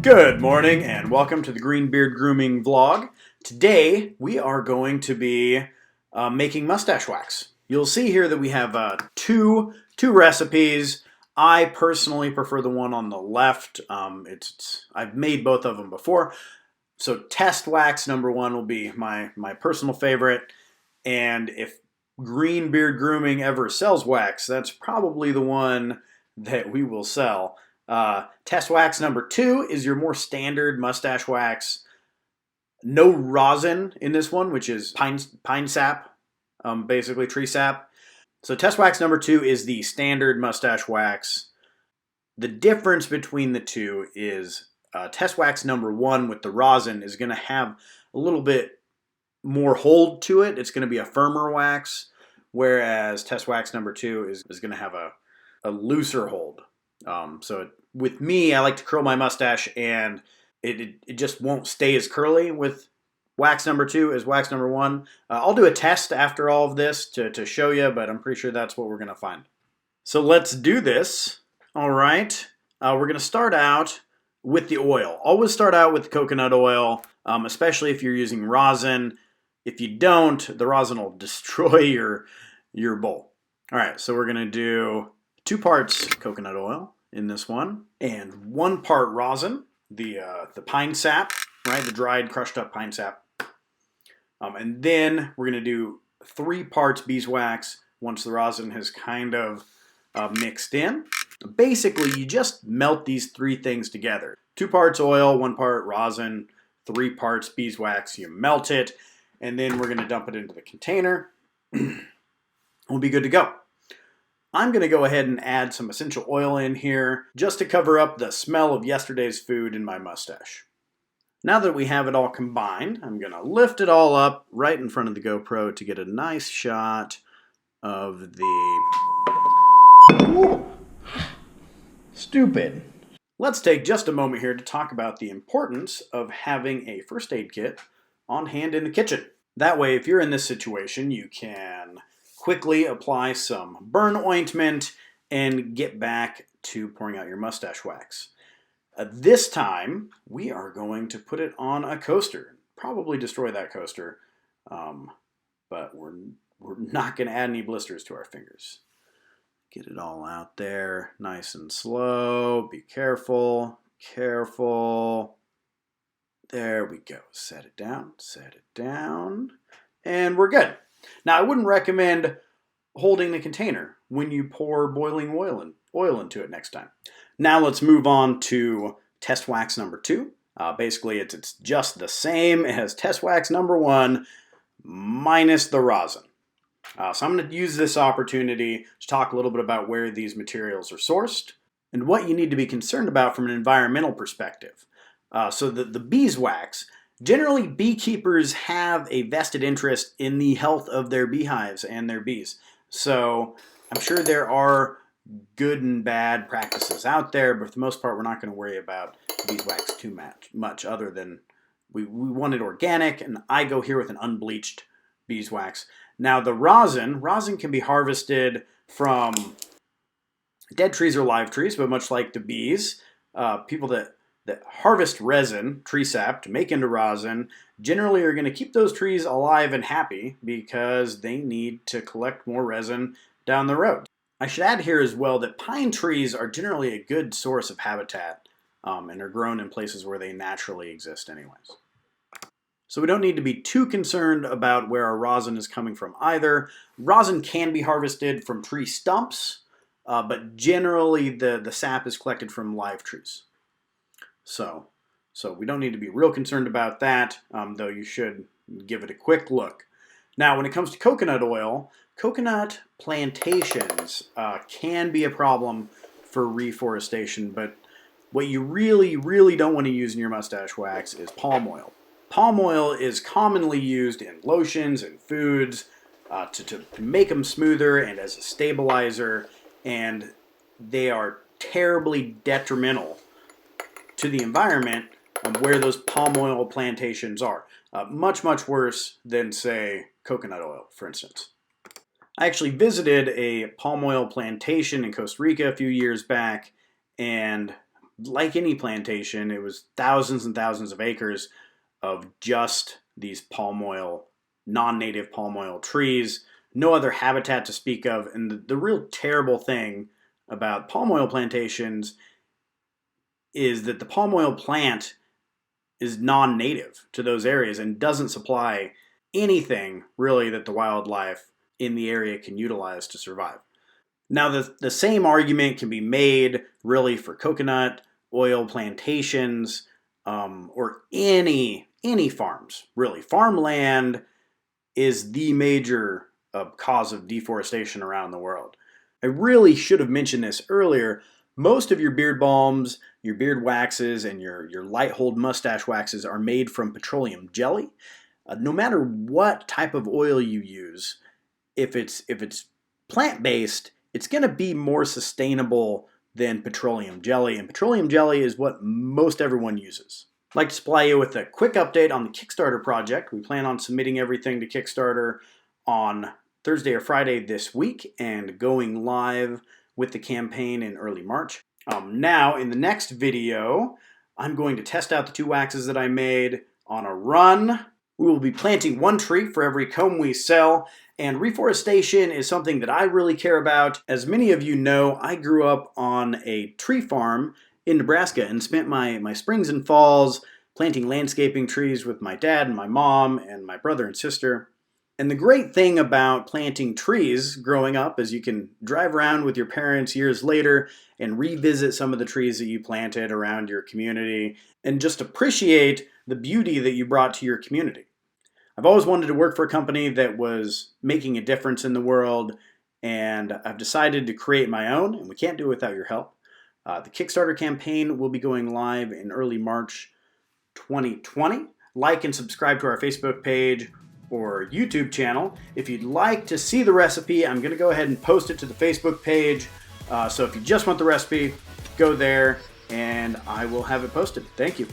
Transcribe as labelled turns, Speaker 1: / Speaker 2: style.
Speaker 1: Good morning and welcome to the Green Beard Grooming vlog. Today we are going to be making mustache wax. You'll see here that we have two recipes. I personally prefer the one on the left. I've made both of them before. So test wax number one will be my personal favorite. And if Green Beard Grooming ever sells wax, that's probably the one that we will sell. Test wax number two is your more standard mustache wax. No rosin in this one, which is pine sap, basically tree sap. So test wax number two is the standard mustache wax. The difference between the two is test wax number one with the rosin is going to have a little bit more hold to it. It's going to be a firmer wax, whereas test wax number two is going to have a looser hold. With me, I like to curl my mustache, and it just won't stay as curly with wax number two as wax number one. I'll do a test after all of this to show you, but I'm pretty sure that's what we're going to find. So let's do this. All right. We're going to start out with the oil. Always start out with coconut oil, especially if you're using rosin. If you don't, the rosin will destroy your bowl. All right, so we're going to do 2 parts coconut oil in this one, and 1 part rosin, the pine sap, right? The dried, crushed up pine sap. And then we're going to do 3 parts beeswax once the rosin has kind of mixed in. Basically, you just melt these 3 things together. 2 parts oil, 1 part rosin, 3 parts beeswax. You melt it, and then we're going to dump it into the container. We'll be good to go. I'm going to go ahead and add some essential oil in here just to cover up the smell of yesterday's food in my mustache. Now that we have it all combined, I'm going to lift it all up right in front of the GoPro to get a nice shot of the... Ooh. Stupid. Let's take just a moment here to talk about the importance of having a first aid kit on hand in the kitchen. That way, if you're in this situation, you can quickly apply some burn ointment and get back to pouring out your mustache wax. This time, we are going to put it on a coaster. Probably destroy that coaster, but we're not going to add any blisters to our fingers. Get it all out there, nice and slow. Be careful, careful. There we go. Set it down, and we're good. Now, I wouldn't recommend holding the container when you pour boiling oil into it next time. Now let's move on to test wax number 2. Basically, it's just the same as test wax number 1 minus the rosin. So I'm going to use this opportunity to talk a little bit about where these materials are sourced and what you need to be concerned about from an environmental perspective. So the beeswax, generally beekeepers have a vested interest in the health of their beehives and their bees. So I'm sure there are good and bad practices out there, but for the most part, we're not going to worry about beeswax too much other than we want it organic, and I go here with an unbleached beeswax. Now the rosin can be harvested from dead trees or live trees, but much like the bees, people that harvest resin, tree sap, to make into rosin, generally are going to keep those trees alive and happy because they need to collect more resin down the road. I should add here as well that pine trees are generally a good source of habitat and are grown in places where they naturally exist anyways. So we don't need to be too concerned about where our rosin is coming from either. Rosin can be harvested from tree stumps, but generally the sap is collected from live trees. So we don't need to be real concerned about that, though you should give it a quick look. Now, when it comes to coconut oil, coconut plantations can be a problem for reforestation, but what you really, really don't want to use in your mustache wax is palm oil. Palm oil is commonly used in lotions and foods to make them smoother and as a stabilizer, and they are terribly detrimental to the environment where those palm oil plantations are. Much, much worse than, say, coconut oil, for instance. I actually visited a palm oil plantation in Costa Rica a few years back, and like any plantation, it was thousands and thousands of acres of just these palm oil, non-native palm oil trees, no other habitat to speak of. And the real terrible thing about palm oil plantations is that the palm oil plant is non-native to those areas and doesn't supply anything really that the wildlife in the area can utilize to survive. Now, the same argument can be made really for coconut oil plantations or any farms, really. Farmland is the major cause of deforestation around the world. I really should have mentioned this earlier. Most of your beard balms, your beard waxes, and your light hold mustache waxes are made from petroleum jelly. No matter what type of oil you use, if it's plant-based, it's going to be more sustainable than petroleum jelly, and petroleum jelly is what most everyone uses. I'd like to supply you with a quick update on the Kickstarter project. We plan on submitting everything to Kickstarter on Thursday or Friday this week and going live with the campaign in early March. Now, in the next video, I'm going to test out the 2 waxes that I made on a run. We will be planting 1 tree for every comb we sell, and reforestation is something that I really care about. As many of you know, I grew up on a tree farm in Nebraska and spent my springs and falls planting landscaping trees with my dad and my mom and my brother and sister. And the great thing about planting trees growing up is you can drive around with your parents years later and revisit some of the trees that you planted around your community and just appreciate the beauty that you brought to your community. I've always wanted to work for a company that was making a difference in the world, and I've decided to create my own, and we can't do it without your help. The Kickstarter campaign will be going live in early March 2020. Like and subscribe to our Facebook page or YouTube channel. If you'd like to see the recipe, I'm going to go ahead and post it to the Facebook page. So if you just want the recipe, go there and I will have it posted. Thank you.